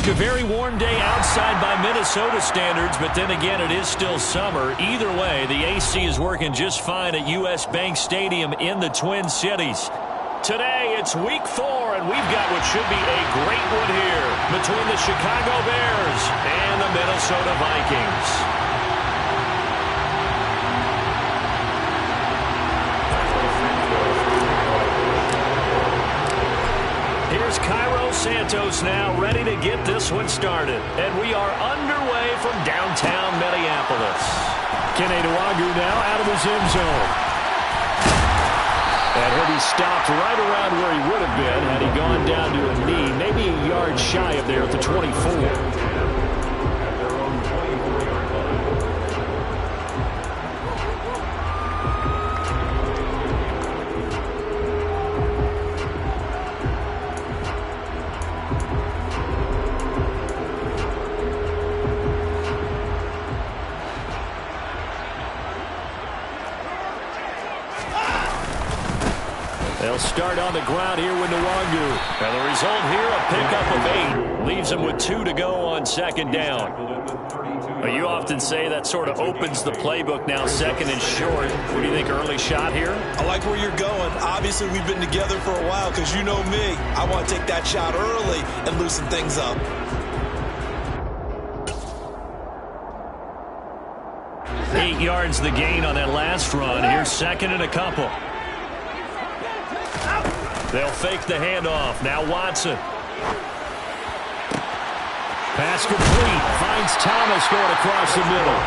A very warm day outside by Minnesota standards, but then again, it is still summer. Either way, the AC is working just fine at U.S. Bank Stadium in the Twin Cities. Today, it's week 4, and we've got what should be a great one here between the Chicago Bears and the Minnesota Vikings. Here's Cairo Santos now ready to get this one started. And we are underway from downtown Minneapolis. Kene Nwangwu now out of his end zone. And he'll be stopped right around where he would have been had he gone down to a knee, maybe a yard shy of there at the 24. They'll start on the ground here with Nwangwu. And the result here, a pickup of 8. Leaves him with 2 to go on second down. But you often say that sort of opens the playbook now, second and short. What do you think, early shot here? I like where you're going. Obviously, we've been together for a while because you know me. I want to take that shot early and loosen things up. Eight yards the gain on that last run. Here's second and a couple. They'll fake the handoff. Now Watson. Pass complete. Finds Thomas going across the middle.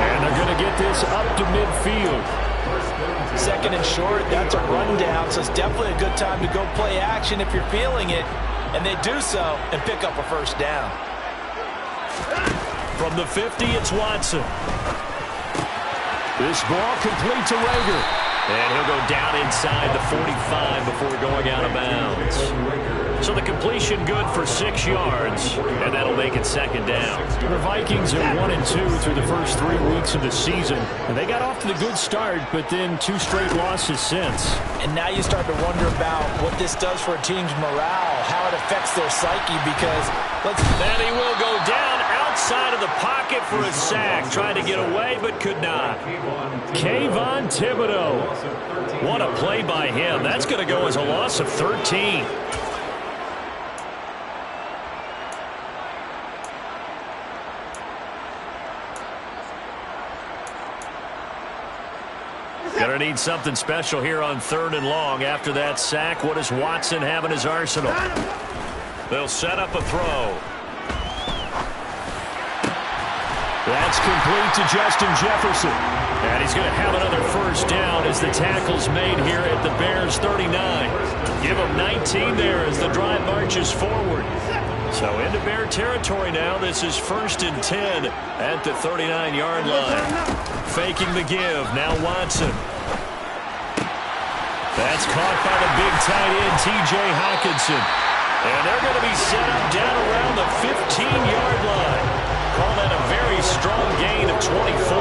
And they're going to get this up to midfield. Second and short, that's a rundown, so it's definitely a good time to go play action if you're feeling it. And they do so and pick up a first down. From the 50, it's Watson. This ball complete to Rager. And he'll go down inside the 45 before going out of bounds. So the completion good for 6 yards, and that'll make it second down. The Vikings are 1-2 through the first 3 weeks of the season. And they got off to the good start, but then 2 straight losses since. And now you start to wonder about what this does for a team's morale, how it affects their psyche, because then he will go down outside of the pocket for a sack. Tried to get away, but could not. Kayvon Thibodeau. What a play by him. That's going to go as a loss of 13. Going to need something special here on 3rd and long. After that sack, what does Watson have in his arsenal? They'll set up a throw. That's complete to Justin Jefferson. And he's going to have another first down as the tackle's made here at the Bears 39. Give him 19 there as the drive marches forward. So into Bear territory now. This is 1st and 10 at the 39-yard line. Faking the give. Now Watson. That's caught by the big tight end, T.J. Hockenson. And they're going to be set up down around the 15-yard line. Call that a very strong gain of 24.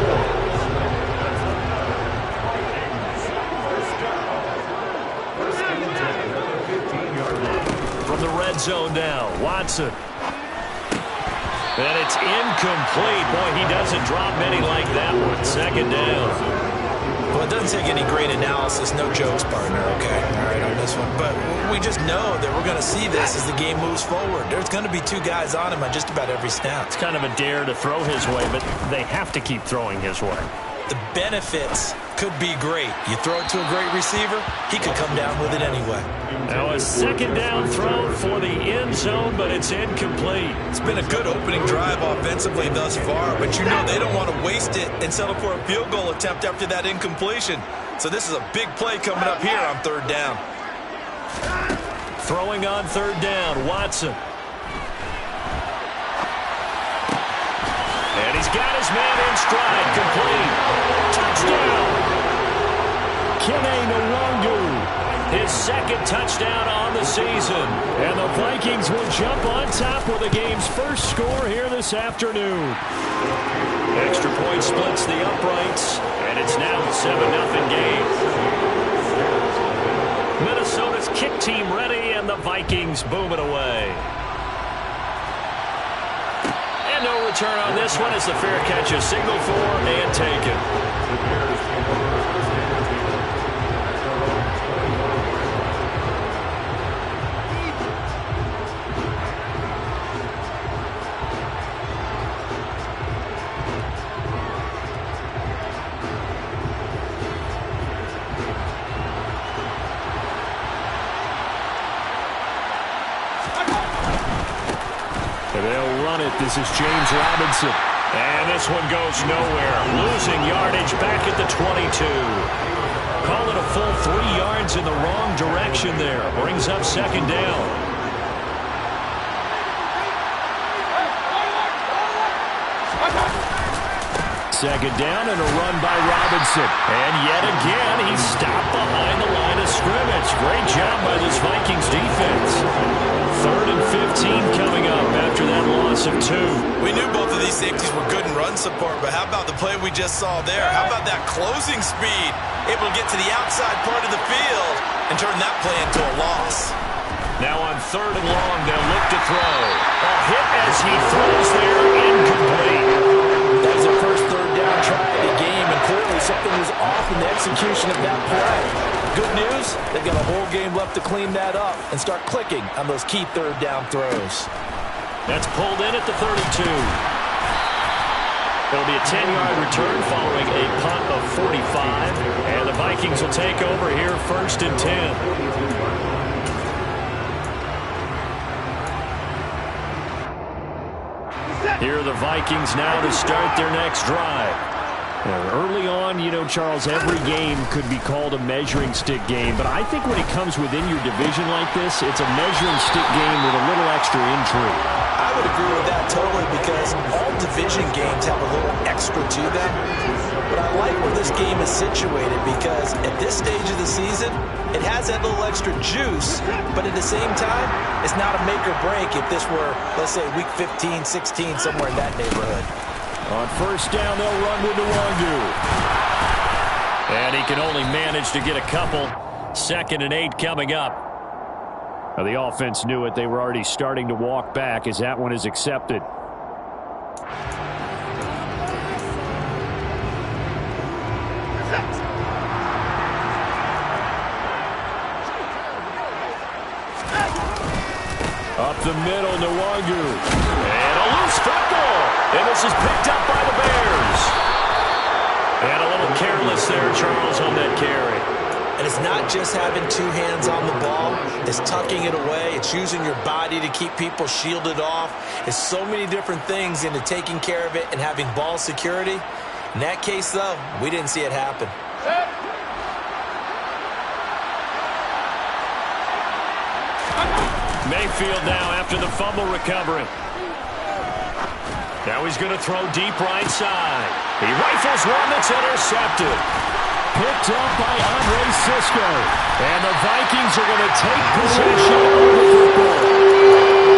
From the red zone now, Watson. And it's incomplete. Boy, he doesn't drop many like that one. Second down. Well, it doesn't take any great analysis. No jokes, partner, okay? All right, on this one. But we just know that we're going to see this as the game moves forward. There's going to be 2 guys on him on just about every snap. It's kind of a dare to throw his way, but they have to keep throwing his way. The benefits could be great. You throw it to a great receiver, he could come down with it anyway. Now a second down throw for the end zone, but it's incomplete. It's been a good opening drive offensively thus far, but you know they don't want to waste it and settle for a field goal attempt after that incompletion. So this is a big play coming up here on 3rd down. Throwing on 3rd down, Watson. And he's got his man in stride, complete. Touchdown! Kene Nwangwu, his 2nd touchdown on the season. And the Vikings will jump on top with the game's first score here this afternoon. Extra point splits the uprights, and it's now a 7-0 game. Minnesota's kick team ready, and the Vikings boom it away. And no return on this one as the fair catch is signaled for and taken. They'll run it. This is James Robinson. And this one goes nowhere. Losing yardage back at the 22. Call it a full 3 yards in the wrong direction there. Brings up second down. Second down and a run by Robinson. And yet again, he's stopped behind the line of scrimmage. Great job by this Vikings defense. 3rd and 15 coming up after that loss of 2. We knew both of these safeties were good in run support, but how about the play we just saw there? How about that closing speed? Able to get to the outside part of the field and turn that play into a loss. Now on 3rd and long, they'll look to throw. A hit as he throws there, incomplete. That was their first 3rd down try of the game, and clearly something was off in the execution of that play. Good news, they've got a whole game left to clean that up and start clicking on those key 3rd down throws. That's pulled in at the 32. It'll be a 10-yard return following a punt of 45, and the Vikings will take over here 1st and 10. Here are the Vikings now to start their next drive. Early on, you know, Charles, every game could be called a measuring stick game, but I think when it comes within your division like this, it's a measuring stick game with a little extra intrigue. I would agree with that totally because all division games have a little extra to them. But I like where this game is situated because at this stage of the season, it has that little extra juice, but at the same time, it's not a make or break if this were, let's say, week 15, 16, somewhere in that neighborhood. On 1st down, they'll run with Nwangu. And he can only manage to get a couple. 2nd and 8 coming up. Now, the offense knew it. They were already starting to walk back as that one is accepted. Up the middle, Nwangu. And a loose football. And this is picked up by the Bears. And a little careless there, Charles, on that carry. And it's not just having 2 hands on the ball. It's tucking it away. It's using your body to keep people shielded off. It's so many different things into taking care of it and having ball security. In that case, though, we didn't see it happen. Mayfield now after the fumble recovery. Now he's going to throw deep right side. He rifles one that's intercepted. Picked up by Andre Cisco. And the Vikings are going to take possession of the football.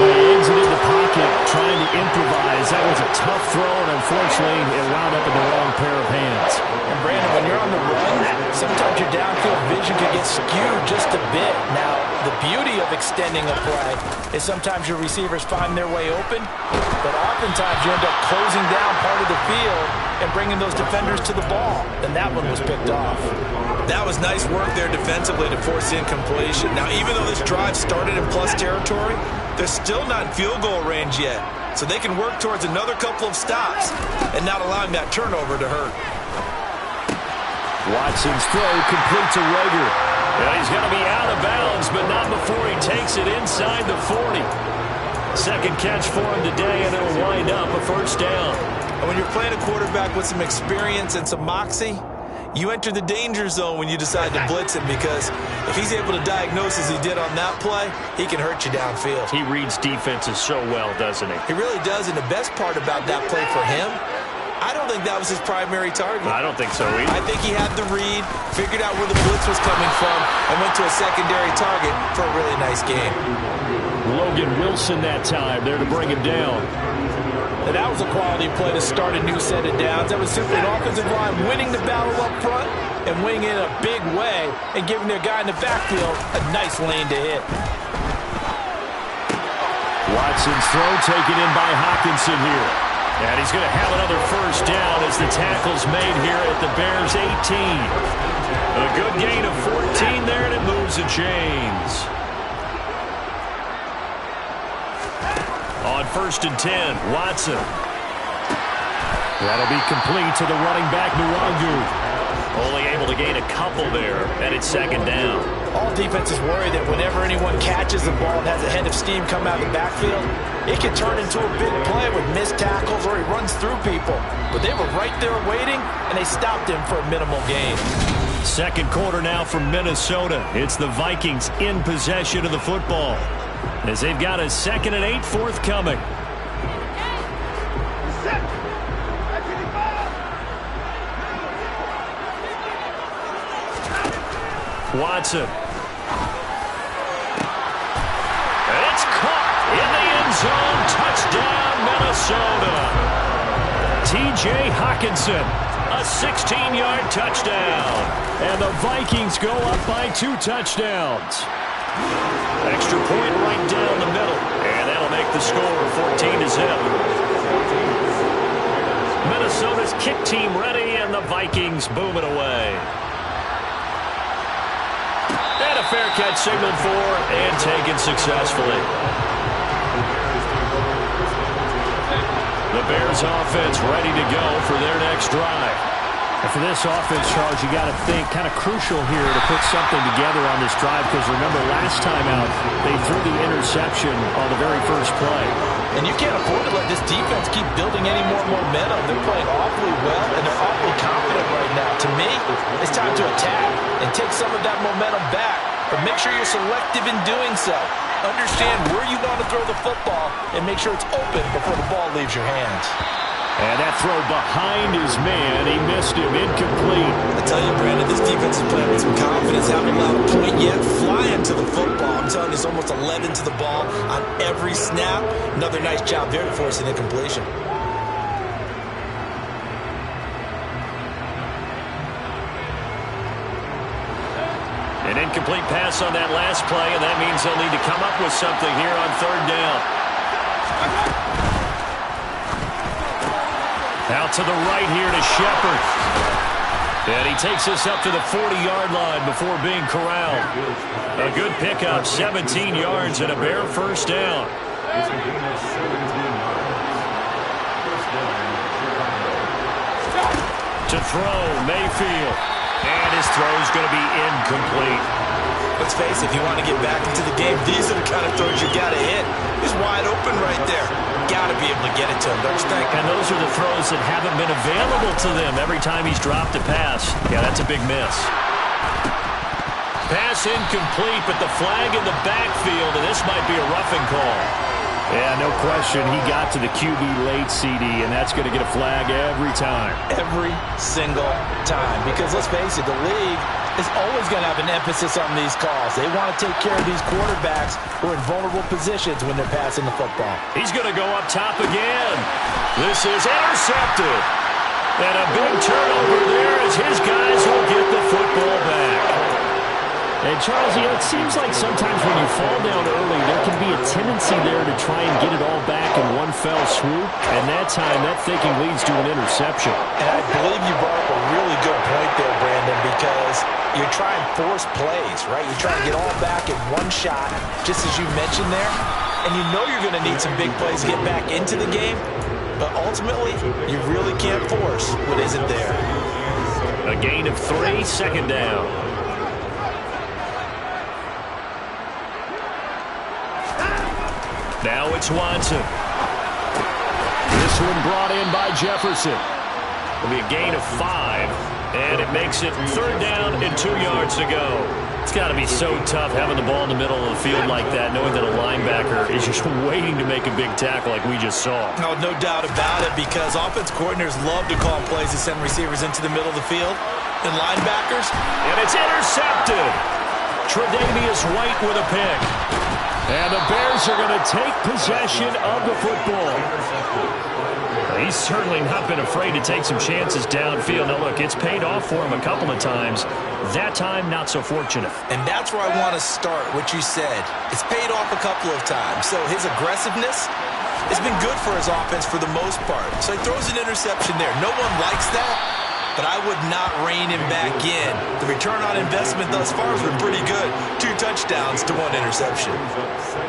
They exited the pocket trying to improvise. That was a tough throw, and unfortunately, it wound up in the wrong pair of hands. And Brandon, when you're on the run, sometimes your downfield vision can get skewed just a bit. Now, the beauty of extending a play is sometimes your receivers find their way open, but oftentimes you end up closing down part of the field and bringing those defenders to the ball. And that one was picked off. That was nice work there defensively to force incompletion. Now, even though this drive started in plus territory, they're still not in field goal range yet. So they can work towards another couple of stops and not allowing that turnover to hurt. Watson's throw complete to Rager. And he's going to be out of bounds, but not before he takes it inside the 40. 2nd catch for him today, and it'll wind up a 1st down. And when you're playing a quarterback with some experience and some moxie, you enter the danger zone when you decide to blitz him because if he's able to diagnose as he did on that play, he can hurt you downfield. He reads defenses so well, doesn't he? He really does, and the best part about that play for him, I don't think that was his primary target. I don't think so either. I think he had the read, figured out where the blitz was coming from, and went to a secondary target for a really nice game. Logan Wilson that time there to bring him down. And that was a quality play to start a new set of downs. That was simply an offensive line winning the battle up front and winning it in a big way and giving their guy in the backfield a nice lane to hit. Watson's throw taken in by Hawkinson here. And he's going to have another first down as the tackle's made here at the Bears' 18. A good gain of 14 there, and it moves the chains. On 1st and 10, Watson. That'll be complete to the running back, Nwangu. Only able to gain a couple there, and it's 2nd down. All defenses worry that whenever anyone catches the ball and has a head of steam come out of the backfield, it can turn into a big play with missed tackles or he runs through people. But they were right there waiting, and they stopped him for a minimal gain. 2nd quarter now from Minnesota. It's the Vikings in possession of the football as they've got a 2nd and 8 forthcoming. Watson. It's caught in the end zone. Touchdown, Minnesota. T.J. Hockenson, a 16-yard touchdown. And the Vikings go up by 2 touchdowns. Extra point right down the middle. And that'll make the score 14-0. Minnesota's kick team ready, and the Vikings boom it away. And a fair catch signaled for and taken successfully. The Bears offense ready to go for their next drive. And for this offense, Charles, you got to think kind of crucial here to put something together on this drive, because remember last time out they threw the interception on the very first play. And you can't afford to let this defense keep building any more momentum. They're playing awfully well, and they're awfully confident right now. To me, it's time to attack and take some of that momentum back. But make sure you're selective in doing so. Understand where you want to throw the football and make sure it's open before the ball leaves your hands. And that throw behind his man. He missed him. Incomplete. I tell you, Brandon, this defense is playing with some confidence. Haven't allowed a point yet. Flying to the football. I'm telling you, it's almost 11 to the ball on every snap. Another nice job there to force an incompletion. An incomplete pass on that last play, and that means they'll need to come up with something here on 3rd down. Out to the right here to Shepard. And he takes us up to the 40-yard line before being corralled. A good pickup, 17 yards and a Bear first down. To throw, Mayfield. And his throw's going to be incomplete. Let's face it, if you want to get back into the game, these are the kind of throws you got to hit. He's wide open right there. Got to be able to get it to him, don't you think? And those are the throws that haven't been available to them every time he's dropped a pass. Yeah, that's a big miss. Pass incomplete, but the flag in the backfield, and this might be a roughing call. Yeah, no question. He got to the QB late, CD, and that's going to get a flag every time. Every single time. Because let's face it, the league is always going to have an emphasis on these calls. They want to take care of these quarterbacks who are in vulnerable positions when they're passing the football. He's going to go up top again. This is intercepted. And a big turnover there as his guys will get the football back. And Charles, you know, it seems like sometimes when you fall down early, there can be a tendency there to try and get it all back in one fell swoop. And that time, that thinking leads to an interception. And I believe you brought up a really good point there, Brandon, because you're trying force plays, right? You're trying to get all back in one shot, just as you mentioned there. And you know you're going to need some big plays to get back into the game. But ultimately, you really can't force what isn't there. A gain of 3, 2nd down. Now it's Watson. This one brought in by Jefferson. It'll be a gain of 5, and it makes it 3rd down and 2 yards to go. It's got to be so tough having the ball in the middle of the field like that, knowing that a linebacker is just waiting to make a big tackle like we just saw. No doubt about it, because offense coordinators love to call plays to send receivers into the middle of the field. And linebackers. And it's intercepted. Tre'Davious White with a pick. And the Bears are going to take possession of the football. He's certainly not been afraid to take some chances downfield. Now, look, it's paid off for him a couple of times. That time, not so fortunate. And that's where I want to start, what you said. It's paid off a couple of times. So his aggressiveness It's been good for his offense for the most part. So he throws an interception there. No one likes that, but I would not rein him back in. The return on investment thus far has been pretty good. 2 touchdowns to 1 interception.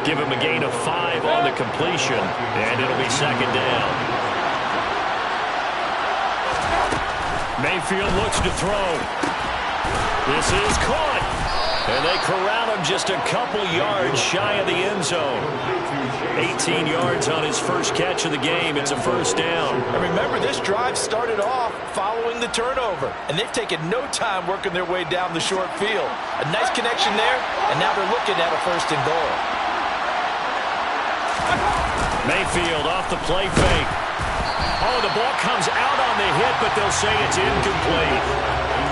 Give him a gain of 5 on the completion, and it'll be second down. Mayfield looks to throw. This is caught. And they corral him just a couple yards shy of the end zone. 18 yards on his first catch of the game. It's a first down. And remember, this drive started off following the turnover, and they've taken no time working their way down the short field. A nice connection there, and now they're looking at a 1st and goal. Mayfield off the play fake. Oh, the ball comes out on the hit, but they'll say it's incomplete.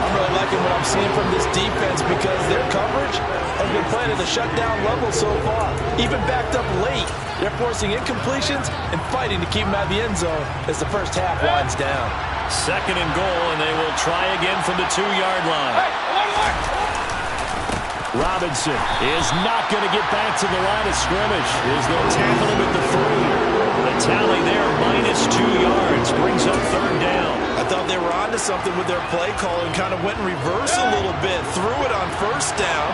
I'm really liking what I'm seeing from this defense because their coverage has been playing at a shutdown level so far. Even backed up late, they're forcing incompletions and fighting to keep them out of the end zone as the first half winds down. 2nd and goal, and they will try again from the 2-yard line. Robinson is not going to get back to the line of scrimmage as they'll tackle him at the 3. The tally there, -2 yards, brings up 3rd down. I thought they were onto something with their play call and kind of went in reverse a little bit. Threw it on 1st down,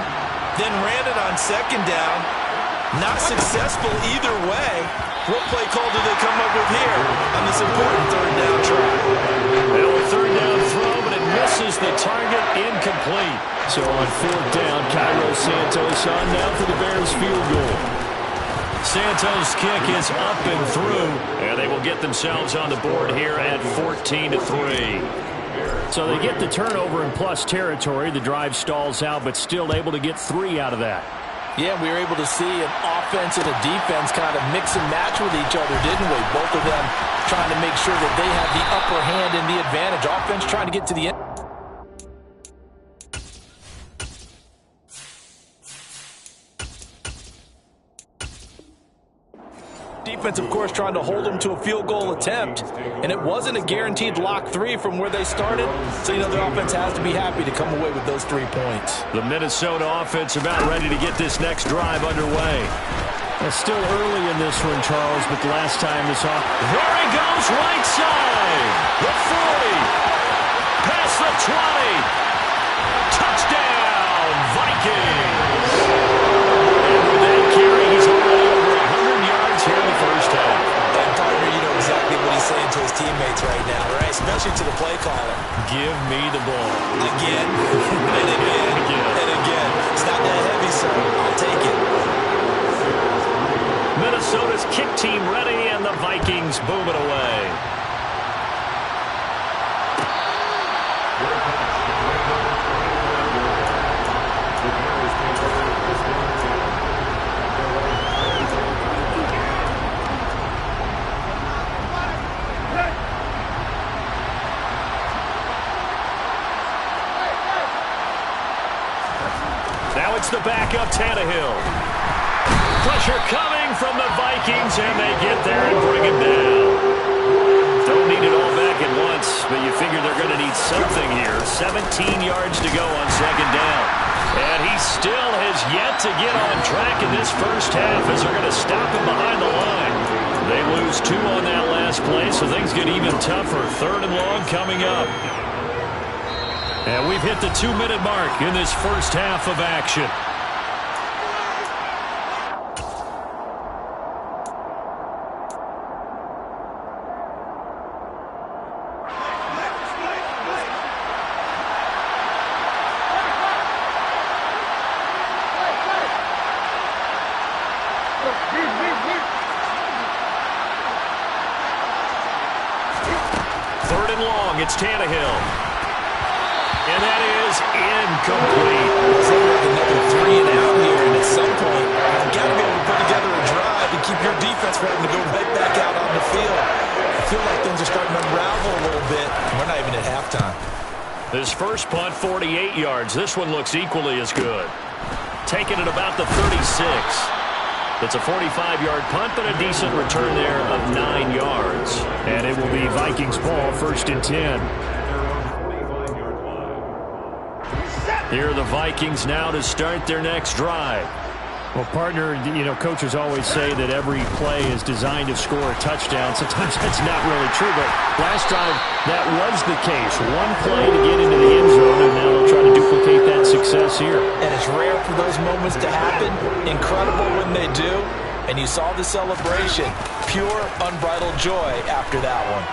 then ran it on 2nd down. Not successful either way. What play call do they come up with here on this important 3rd down try? Well, a 3rd down throw, but it misses the target, incomplete. So on 4th down, Cairo Santos on now for the Bears field goal. Santos' kick is up and through, and they will get themselves on the board here at 14-3. So they get the turnover in plus territory. The drive stalls out, but still able to get 3 out of that. Yeah, we were able to see an offense and a defense kind of mix and match with each other, didn't we? Both of them trying to make sure that they have the upper hand and the advantage. Offense trying to get to the end. Defense, of course, trying to hold them to a field goal attempt. And it wasn't a guaranteed lock 3 from where they started. So, you know, the offense has to be happy to come away with those 3 points. The Minnesota offense about ready to get this next drive underway. It's still early in this one, Charles, but the last time this off. There he goes, right side. The 40. Past the 20. Touchdown, Vikings. And with that carry, he's already over 100 yards here in the first half. And partner, you know exactly what he's saying to his teammates right now, right? Especially to the play caller. Give me the ball. Again, and again, and again. It's not that heavy, sir. I'll take it. Minnesota's kick team ready, and the Vikings boom it away. Now it's the backup Tannehill. Pressure coming from the Vikings, and they get there and bring him down. Don't need it all back at once, but you figure they're going to need something here. 17 yards to go on 2nd down. And he still has yet to get on track in this first half as they're going to stop him behind the line. They lose 2 on that last play, so things get even tougher. 3rd and long coming up. And we've hit the 2-minute mark in this first half of action. It's Tannehill. And that is incomplete. It's like another 3 and out here, and at some point, you've got to be able to put together a drive and keep your defense from having to go right back out on the field. I feel like things are starting to unravel a little bit. We're not even at halftime. This first punt, 48 yards. This one looks equally as good. Taken at about the 36. It's a 45-yard punt, but a decent return there of 9 yards. And it will be Vikings ball, 1st and 10. Here are the Vikings now to start their next drive. Well, partner, coaches always say that every play is designed to score a touchdown. Sometimes that's not really true, but last drive, that was the case. One play to get into the end zone, and now they'll try to duplicate that success here. And it's rare for those moments to happen. Incredible when they do. And you saw the celebration. Pure, unbridled joy after that one.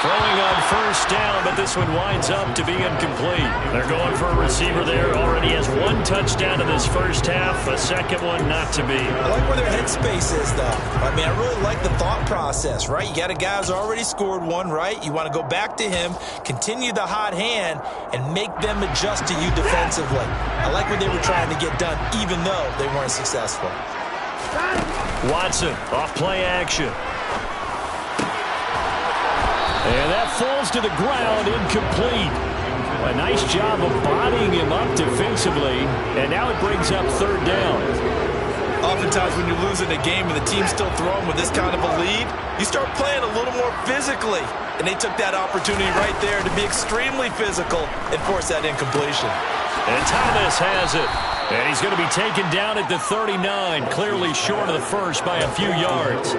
Throwing on first down, but this one winds up to be incomplete. They're going for a receiver there. Already has one touchdown in this first half. A second one not to be. I like where their headspace is, though. I mean, I really like the thought process, right? You got a guy who's already scored one, right? You want to go back to him, continue the hot hand, and make them adjust to you defensively. I like what they were trying to get done, even though they weren't successful. Watson off play action. And that falls to the ground, incomplete. A nice job of bodying him up defensively, and now it brings up third down. Oftentimes when you're losing a game and the team's still throwing with this kind of a lead, you start playing a little more physically. And they took that opportunity right there to be extremely physical and force that incompletion. And Thomas has it. And he's going to be taken down at the 39, clearly short of the first by a few yards.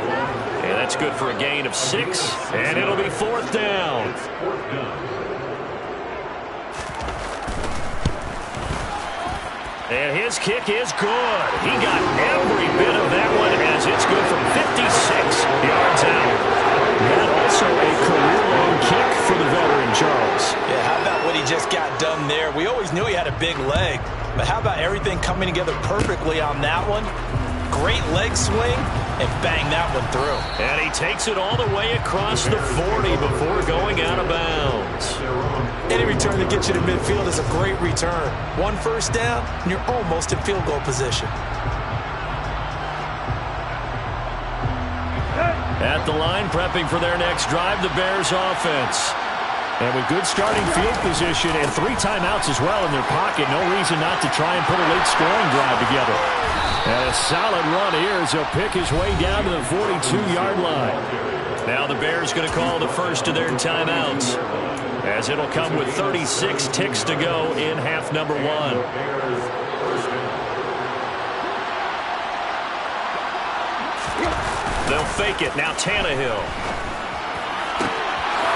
And that's good for a gain of 6, and it'll be fourth down. And his kick is good. He got every bit of that one as it's good from 56 yards out. That also a career-long kick for the veteran, Charles. Yeah, how about what he just got done there? We always knew he had a big leg, but how about everything coming together perfectly on that one? Great leg swing, and bang that one through. And he takes it all the way across the 40 before going out of bounds. Any return that gets you to midfield is a great return. One first down, and you're almost in field goal position. At the line, prepping for their next drive, the Bears offense. And with good starting field position and 3 timeouts as well in their pocket, no reason not to try and put a late scoring drive together. And a solid run here as he'll pick his way down to the 42-yard line. Now the Bears going to call the first of their timeouts, as it'll come with 36 ticks to go in half number 1. They'll fake it. Now Tannehill.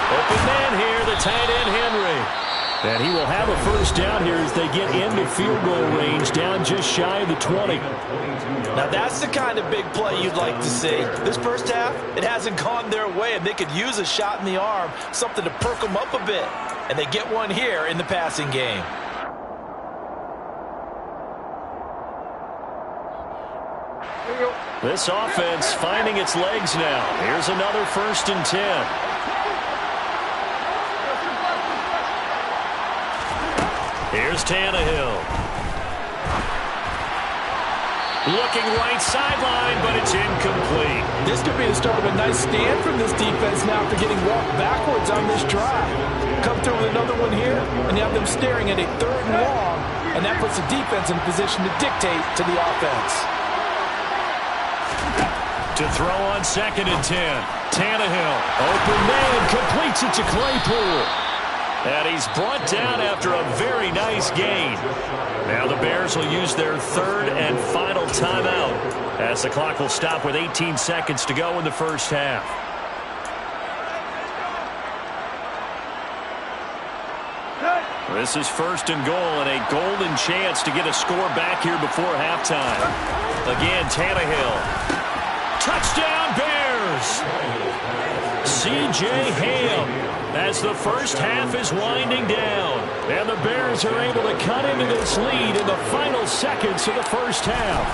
Open man here, the tight end Henry. And he will have a first down here as they get into field goal range, down just shy of the 20. Now that's the kind of big play you'd like to see. This first half, it hasn't gone their way, and they could use a shot in the arm, something to perk them up a bit. And they get one here in the passing game. This offense finding its legs now. Here's another 1st and 10. Here's Tannehill. Looking right sideline, but it's incomplete. This could be the start of a nice stand from this defense now after getting walked backwards on this drive. Come through with another one here, and you have them staring at a 3rd and long, and that puts the defense in a position to dictate to the offense. To throw on 2nd and 10. Tannehill. Open man, completes it to Claypool. And he's brought down after a very nice gain. Now the Bears will use their 3rd and final timeout, as the clock will stop with 18 seconds to go in the first half. This is 1st and goal, and a golden chance to get a score back here before halftime. Again, Tannehill. Touchdown Bears! C.J. Ham, as the first half is winding down. And the Bears are able to cut into this lead in the final seconds of the first half.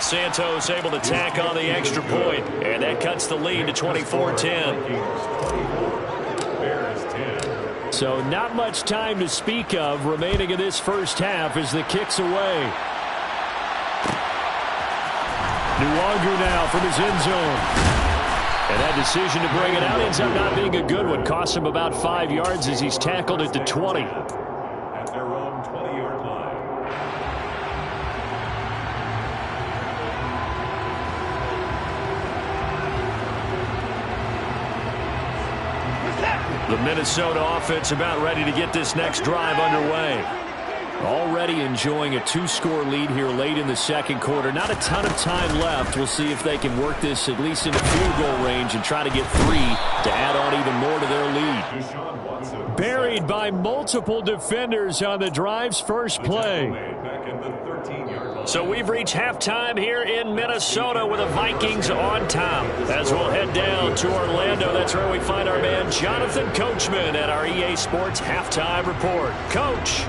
Santos able to tack on the extra point, and that cuts the lead to 24-10. So not much time to speak of remaining in this first half as the kick's away. Nuwagu now from his end zone. And that decision to bring it out ends up not being a good one. Costs him about 5 yards as he's tackled at the 20. At their own 20-yard line. The Minnesota offense about ready to get this next drive underway. Already enjoying a two-score lead here late in the second quarter. Not a ton of time left. We'll see if they can work this at least into field goal range and try to get 3 to add on even more to their lead. Buried by multiple defenders on the drive's first play. So we've reached halftime here in Minnesota with the Vikings on top. As we'll head down to Orlando, that's where we find our man Jonathan Coachman at our EA Sports Halftime Report. Coach.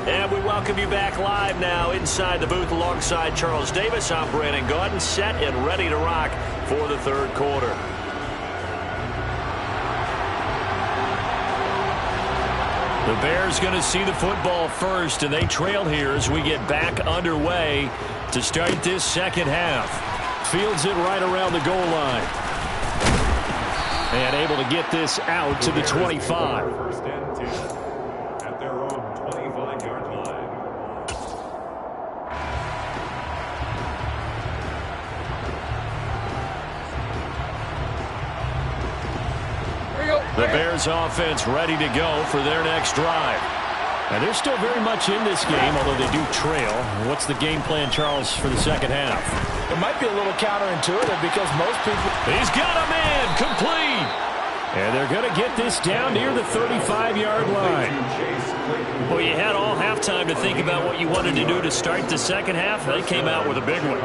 And we welcome you back live now inside the booth alongside Charles Davis. I'm Brandon Gaudin, set and ready to rock for the third quarter. The Bears going to see the football first, and they trail here as we get back underway to start this second half. Fields it right around the goal line. And able to get this out to the 25. First and 10 at their own 25-yard line. The Bears offense ready to go for their next drive. And they're still very much in this game, although they do trail. What's the game plan, Charles, for the second half? It might be a little counterintuitive because most people... He's got a man complete. And they're going to get this down near the 35-yard line. Well, you had all halftime to think about what you wanted to do to start the second half. They came out with a big one.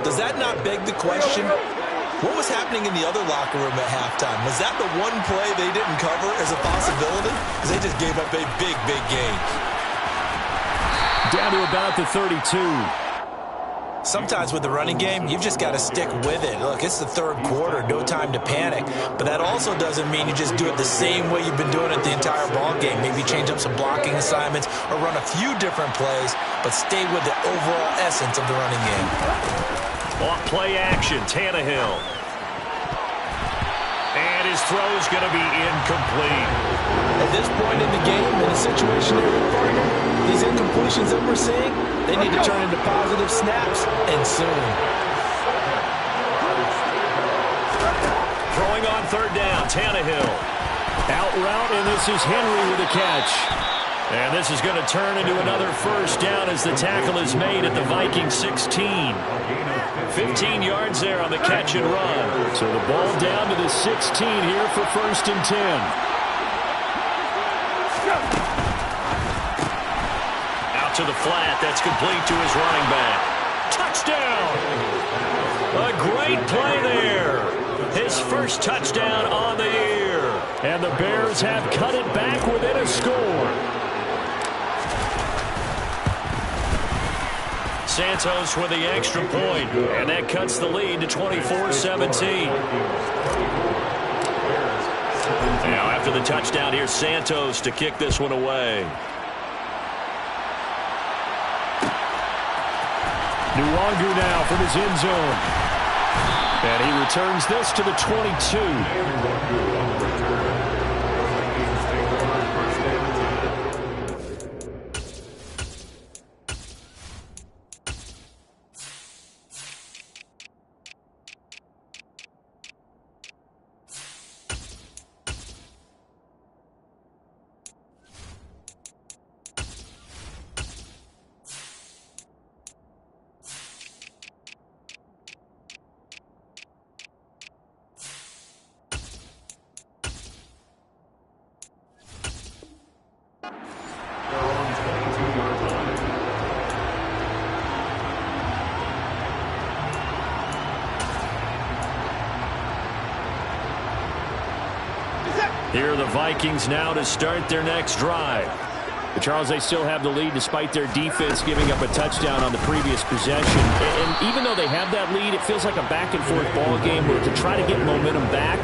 Does that not beg the question? What was happening in the other locker room at halftime? Was that the one play they didn't cover as a possibility? Because they just gave up a big, big gain. Down to about the 32. Sometimes with the running game, you've just got to stick with it. Look, it's the third quarter, no time to panic. But that also doesn't mean you just do it the same way you've been doing it the entire ball game. Maybe change up some blocking assignments or run a few different plays, but stay with the overall essence of the running game. Off play action, Tannehill. And his throw's going to be incomplete. At this point in the game, in a situation there with partner, these incompletions that we're seeing, they need to turn into positive snaps, and soon. Throwing on third down, Tannehill. Out route, and this is Henry with a catch. And this is going to turn into another first down as the tackle is made at the Vikings 16. 15 yards there on the catch and run. So the ball down to the 16 here for first and 10. Out to the flat. That's complete to his running back. Touchdown! A great play there. His first touchdown on the year. And the Bears have cut it back within a score. Santos with the extra point, and that cuts the lead to 24-17. Now after the touchdown, here's Santos to kick this one away. Nwangu now from his end zone. And he returns this to the 22. Here are the Vikings now to start their next drive. But Charles, they still have the lead despite their defense giving up a touchdown on the previous possession. And even though they have that lead, it feels like a back-and-forth ball game where to try to get momentum back,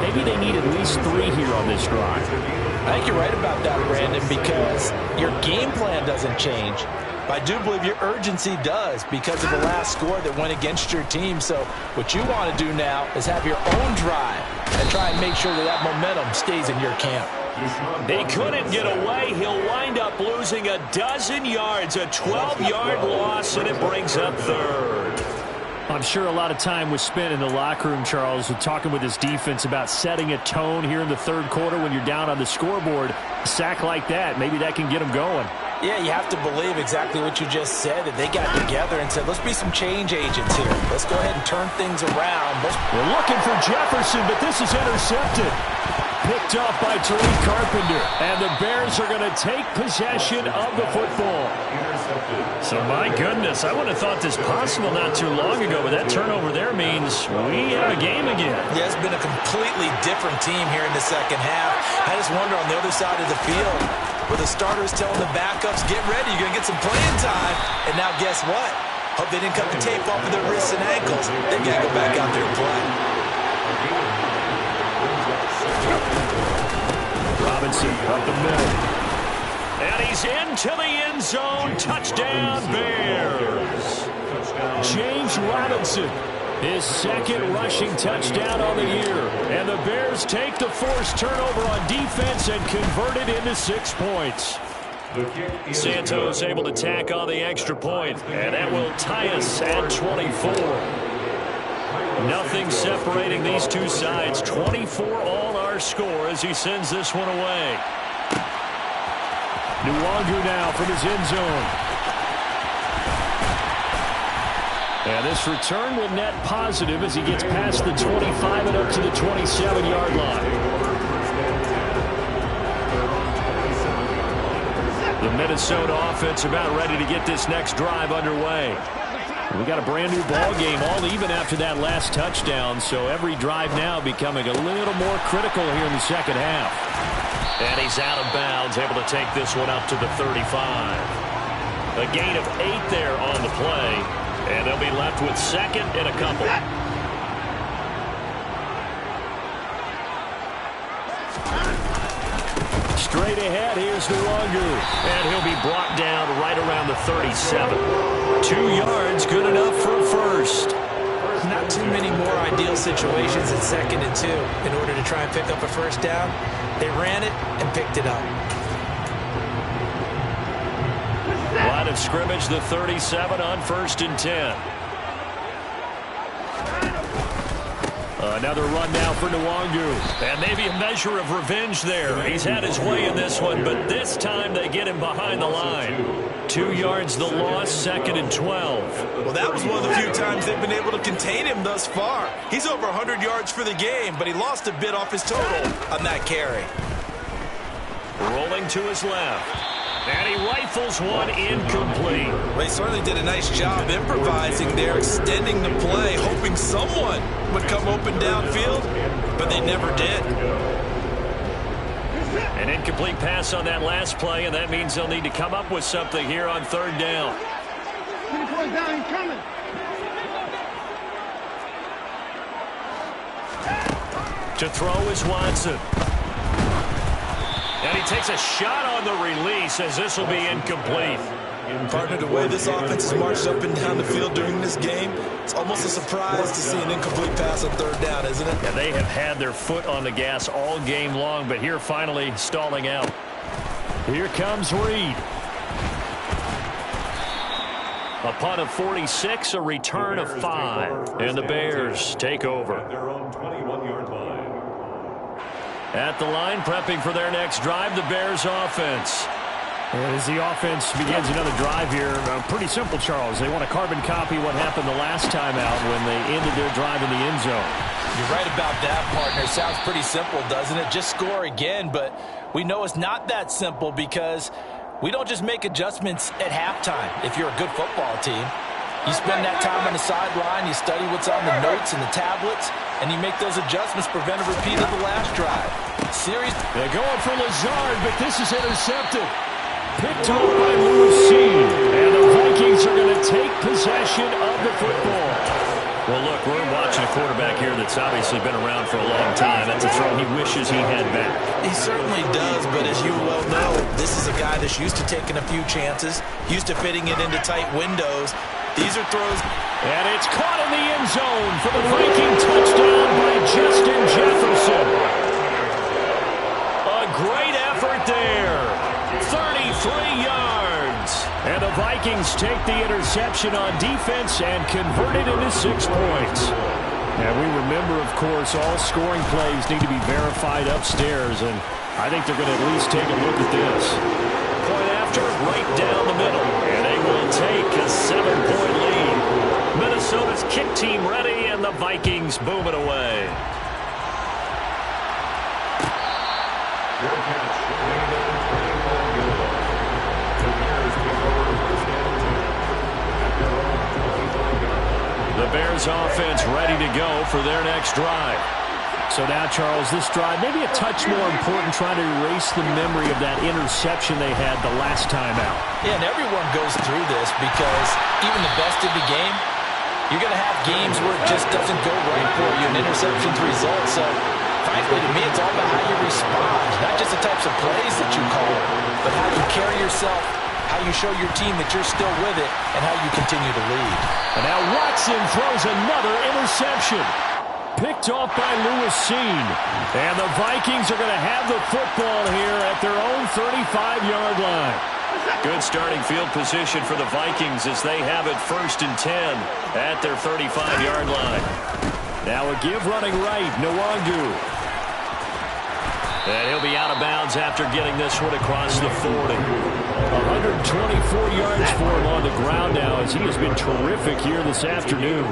maybe they need at least 3 here on this drive. I think you're right about that, Brandon, because your game plan doesn't change. But I do believe your urgency does because of the last score that went against your team. So what you want to do now is have your own drive and try and make sure that that momentum stays in your camp. He couldn't get away. He'll wind up losing a dozen yards, a 12-yard loss, and it brings up third. I'm sure a lot of time was spent in the locker room, Charles, with talking with his defense about setting a tone here in the third quarter when you're down on the scoreboard. A sack like that, maybe that can get them going. Yeah, you have to believe exactly what you just said, that they got together and said, let's be some change agents here. Let's go ahead and turn things around. We're looking for Jefferson, but this is intercepted. Picked off by Tariq Carpenter. And the Bears are going to take possession of the football. So, my goodness, I wouldn't have thought this possible not too long ago, but that turnover there means we have a game again. Yeah, it's been a completely different team here in the second half. I just wonder on the other side of the field, where the starters telling the backups, get ready, you're going to get some playing time. And now guess what? Hope they didn't cut the tape off of their wrists and ankles. They've got to go back out there and play. Robinson up the middle. And he's into the end zone. Touchdown, Bears. James Robinson, his second rushing touchdown on the year. And the Bears take the forced turnover on defense and convert it into 6 points. Santos able to tack on the extra point, and that will tie us at 24. Nothing separating these two sides. 24 all our score as he sends this one away. Nwangu now from his end zone. And this return will net positive as he gets past the 25 and up to the 27-yard line. The Minnesota offense about ready to get this next drive underway. We got a brand new ball game, all even after that last touchdown, so every drive now becoming a little more critical here in the second half. And he's out of bounds, able to take this one up to the 35. A gain of 8 there on the play, and they'll be left with second and a couple. Straight ahead, here's Nwangu, and he'll be brought down right around the 37. 2 yards, good enough for a first. Not too many more ideal situations at 2nd and 2 in order to try and pick up a first down. They ran it and picked it up. Line of scrimmage, the 37 on 1st and 10. Another run now for Nwangu. And maybe a measure of revenge there. He's had his way in this one, but this time they get him behind the line. 2 yards the loss, 2nd and 12. Well, that was one of the few times they've been able to contain him thus far. He's over 100 yards for the game, but he lost a bit off his total on that carry. Rolling to his left. And he rifles one incomplete. Well, he certainly did a nice job improvising there, extending the play, hoping someone would come open downfield, but they never did. An incomplete pass on that last play, and that means they'll need to come up with something here on 3rd down. To throw is Watson. And he takes a shot on the release as this will be incomplete. Partner, the way this offense has marched up and down the field during this game, it's almost a surprise to see an incomplete pass on 3rd down, isn't it? Yeah, they have had their foot on the gas all game long, but here finally stalling out. Here comes Reed. Upon a 46, a return of 5. And the Bears take over. Their own 21-yard line. At the line, prepping for their next drive, the Bears offense. As the offense begins another drive here, pretty simple, Charles. They want to carbon copy what happened the last time out when they ended their drive in the end zone. You're right about that, partner. Sounds pretty simple, doesn't it? Just score again, but we know it's not that simple because we don't just make adjustments at halftime if you're a good football team. You spend that time on the sideline, you study what's on the notes and the tablets, and you make those adjustments, prevent a repeat of the last drive. Series. They're going for Lazard, but this is intercepted. Picked off by Lucine. And the Vikings are going to take possession of the football. Well, look, we're watching a quarterback here that's obviously been around for a long time. That's a throw he wishes he had back. He certainly does, but as you well know, this is a guy that's used to taking a few chances, used to fitting it into tight windows. These are throws. And it's caught in the end zone for the Viking touchdown by Justin Jefferson. A great effort there. 33 yards. And the Vikings take the interception on defense and convert it into 6 points. And we remember, of course, all scoring plays need to be verified upstairs, and I think they're going to at least take a look at this. Point after, right down the middle, and they will take a 7-point lead. Minnesota's kick team ready, and the Vikings boom it away. The Bears offense ready to go for their next drive. So now, Charles, this drive maybe a touch more important, trying to erase the memory of that interception they had the last time out. Yeah, and everyone goes through this because even the best of the game, you're going to have games where it just doesn't go right for you, and interceptions result. So, frankly, to me, it's all about how you respond, not just the types of plays that you call, but how you carry yourself, how you show your team that you're still with it, and how you continue to lead. And now Watson throws another interception. Picked off by Lewis Seen. And the Vikings are going to have the football here at their own 35-yard line. Good starting field position for the Vikings as they have it 1st and 10 at their 35-yard line. Now a give running right, Nwangu. And he'll be out of bounds after getting this one across the 40. 124 yards for him on the ground now as he has been terrific here this afternoon.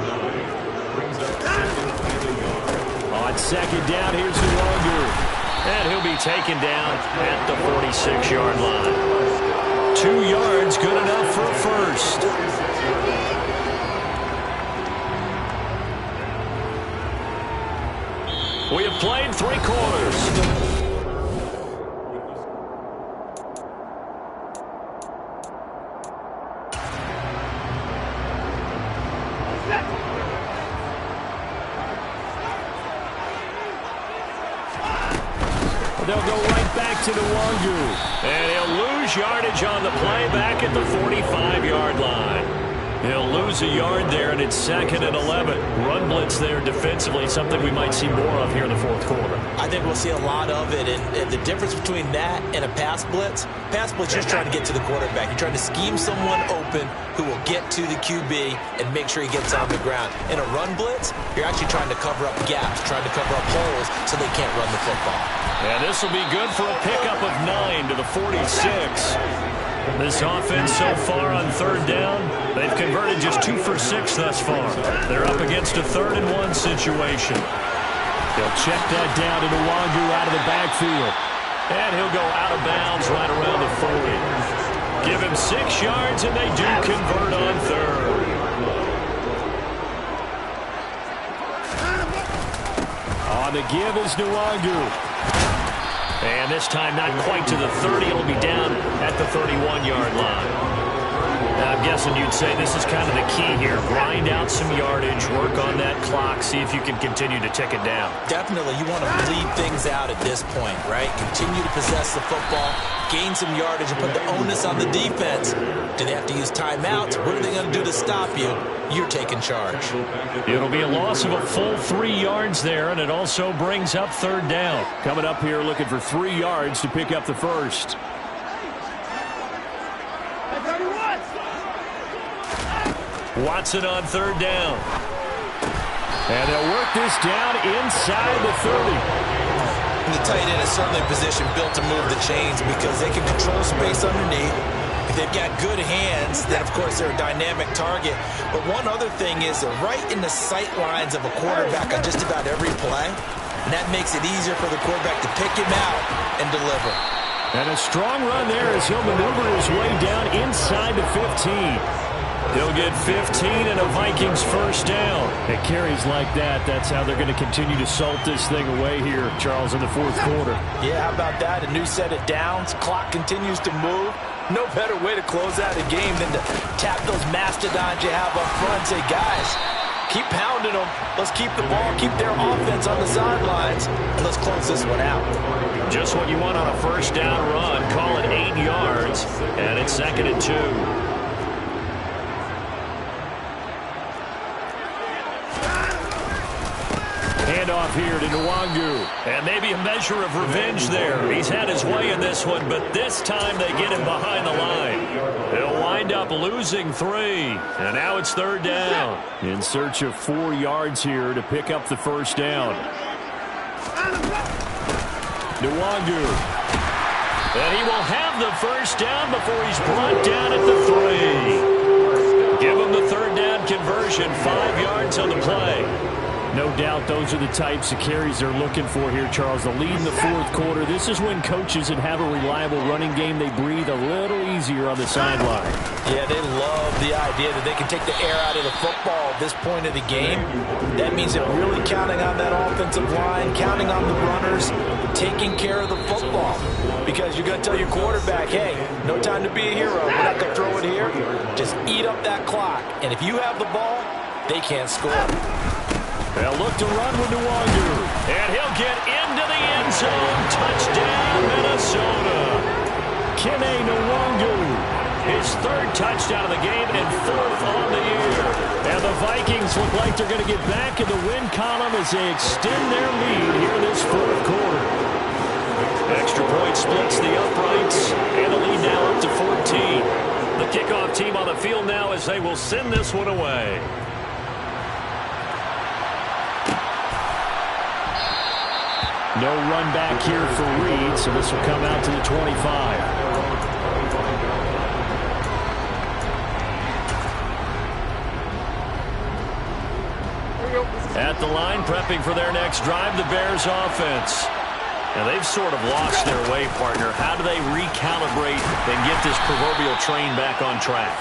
On 2nd down, here's Nwangu. And he'll be taken down at the 46-yard line. 2 yards, good enough for a first. We have played 3 quarters. They'll go right back to Nwangu. And he'll lose yardage on the play back at the 45-yard line. He'll lose a yard there, and it's 2nd and 11. Run blitz there defensively, something we might see more of here in the 4th quarter. I think we'll see a lot of it, and the difference between that and a pass blitz, you're just trying to get to the quarterback. You're trying to scheme someone open who will get to the QB and make sure he gets on the ground. In a run blitz, you're actually trying to cover up gaps, trying to cover up holes so they can't run the football. And this will be good for a pickup of 9 to the 46. This offense so far on 3rd down, they've converted just 2 for 6 thus far. They're up against a 3rd and 1 situation. They'll check that down to Nwangu out of the backfield. And he'll go out of bounds right around the 40. Give him 6 yards, and they do convert on 3rd. On the give is Nwangu. And this time not quite to the 30. It'll be down at the 31-yard line. Now, I'm guessing you'd say this is kind of the key here. Grind out some yardage, work on that clock, see if you can continue to tick it down. Definitely. You want to bleed things out at this point, right? Continue to possess the football, gain some yardage, and put the onus on the defense. Do they have to use timeouts? What are they going to do to stop you? You're taking charge. It'll be a loss of a full 3 yards there, and it also brings up 3rd down. Coming up here looking for 3 yards to pick up the first. Watson on 3rd down. And they'll work this down inside the 30. And the tight end is certainly a position built to move the chains because they can control space underneath. If they've got good hands, then, of course, they're a dynamic target. But one other thing is they're right in the sight lines of a quarterback on just about every play. And that makes it easier for the quarterback to pick him out and deliver. And a strong run there as he'll maneuver his way down inside the 15. He'll get 15 and a Vikings first down. It carries like that. That's how they're going to continue to salt this thing away here, Charles, in the 4th quarter. Yeah, how about that? A new set of downs. Clock continues to move. No better way to close out a game than to tap those mastodons you have up front and say, guys, keep pounding them. Let's keep the ball, keep their offense on the sidelines, and let's close this one out. Just what you want on a first down run. Call it 8 yards, and it's 2nd and 2. handoff here to Nwangu. And maybe a measure of revenge there. He's had his way in this one, but this time they get him behind the line. He'll wind up losing 3. And now it's 3rd down. In search of 4 yards here to pick up the first down. Nwangu. And he will have the first down before he's brought down at the 3. Give him the 3rd down conversion, 5 yards on the play. No doubt those are the types of carries they're looking for here, Charles. The lead in the 4th quarter. This is when coaches that have a reliable running game, they breathe a little easier on the sideline. Yeah, they love the idea that they can take the air out of the football at this point of the game. That means they're really counting on that offensive line, counting on the runners, taking care of the football. Because you're going to tell your quarterback, hey, no time to be a hero. We're not going to throw it here. Just eat up that clock. And if you have the ball, they can't score. They'll look to run with Nwangu. And he'll get into the end zone. Touchdown, Minnesota. Kene Nwangu. His 3rd touchdown of the game and 4th on the year. And the Vikings look like they're going to get back in the win column as they extend their lead here in this 4th quarter. Extra point splits the uprights. And the lead now up to 14. The kickoff team on the field now as they will send this one away. No run back here for Reed, so this will come out to the 25. At the line, prepping for their next drive, the Bears offense. Now, they've sort of lost their way, partner. How do they recalibrate and get this proverbial train back on track?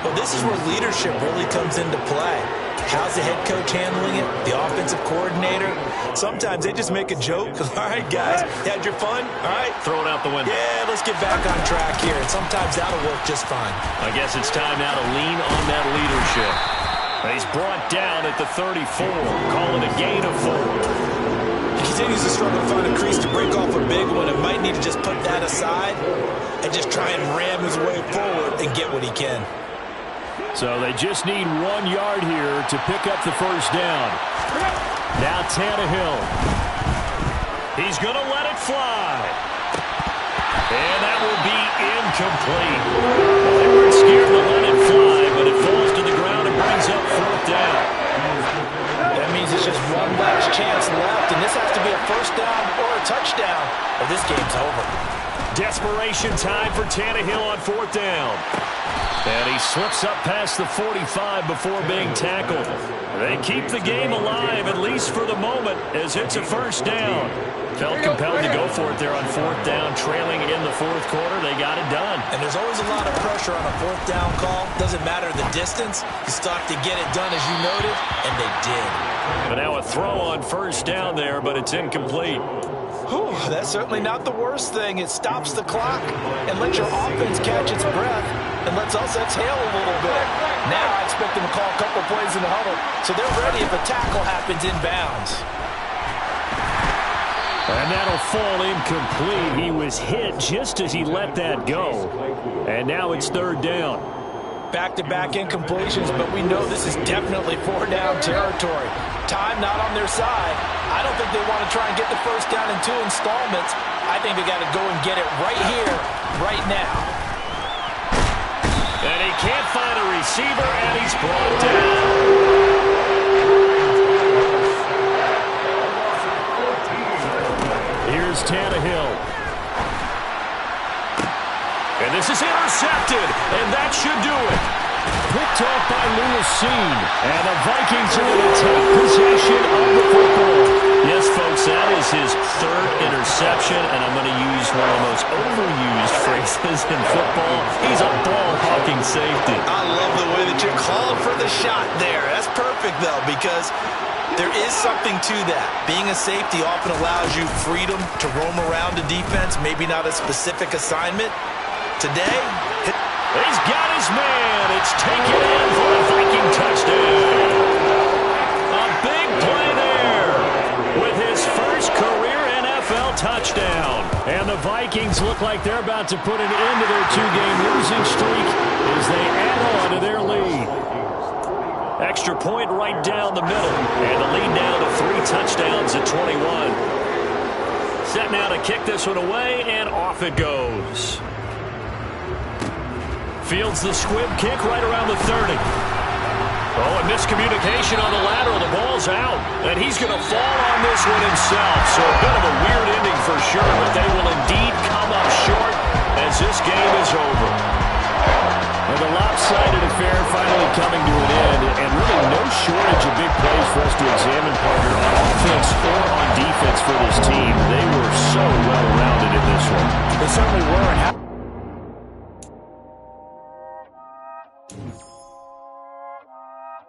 Well, this is where leadership really comes into play. How's the head coach handling it? The offensive coordinator? Sometimes they just make a joke. All right, guys, had your fun? All right. Throw it out the window. Yeah, let's get back on track here. And sometimes that'll work just fine. I guess it's time now to lean on that leadership. And he's brought down at the 34, calling a gain of 4. He continues to struggle to find a crease to break off a big one and might need to just put that aside and just try and ram his way forward and get what he can. So they just need 1 yard here to pick up the first down. Now Tannehill. He's going to let it fly. And that will be incomplete. They weren't scared to let it fly, but it falls to the ground and brings up 4th down. That means it's just one last chance left, and this has to be a first down or a touchdown, or this game's over. Desperation time for Tannehill on 4th down. And he slips up past the 45 before being tackled. They keep the game alive, at least for the moment, as it's a first down. Felt compelled to go for it there on 4th down, trailing in the 4th quarter. They got it done. And there's always a lot of pressure on a 4th down call. Doesn't matter the distance. You still have to get it done, as you noted, and they did. But now a throw on 1st down there, but it's incomplete. Whew, that's certainly not the worst thing. It stops the clock and lets your offense catch its breath and lets us exhale a little bit. Now I expect them to call a couple plays in the huddle so they're ready if a tackle happens inbounds. And that'll fall incomplete. He was hit just as he let that go. And now it's 3rd down. Back-to-back incompletions, but we know this is definitely 4-down territory. Time not on their side. I don't think they want to try and get the first down in 2 installments. I think they got to go and get it right here, right now. And he can't find a receiver, and he's brought down. Here's Tannehill. And this is intercepted, and that should do it. Picked off by Lewis Seen. And the Vikings are going to take possession of the football. Yes, folks, that is his 3rd interception, and I'm going to use one of the most overused phrases in football. He's a ball-hawking safety. I love the way that you're calling for the shot there. That's perfect, though, because there is something to that. Being a safety often allows you freedom to roam around the defense, maybe not a specific assignment. Today, he's got his man. It's taken in for a Viking touchdown. A big play there with his first career NFL touchdown. And the Vikings look like they're about to put an end to their 2-game losing streak as they add on to their lead. Extra point right down the middle. And the lead now to 3 touchdowns at 21. Set now to kick this one away, and off it goes. Fields the squib kick right around the 30. Oh, a miscommunication on the lateral. The ball's out, and he's going to fall on this one himself. So a bit of a weird ending for sure, but they will indeed come up short as this game is over. And the lopsided affair finally coming to an end, and really no shortage of big plays for us to examine, partner, on offense or on defense for this team. They were so well-rounded in this one. They certainly were.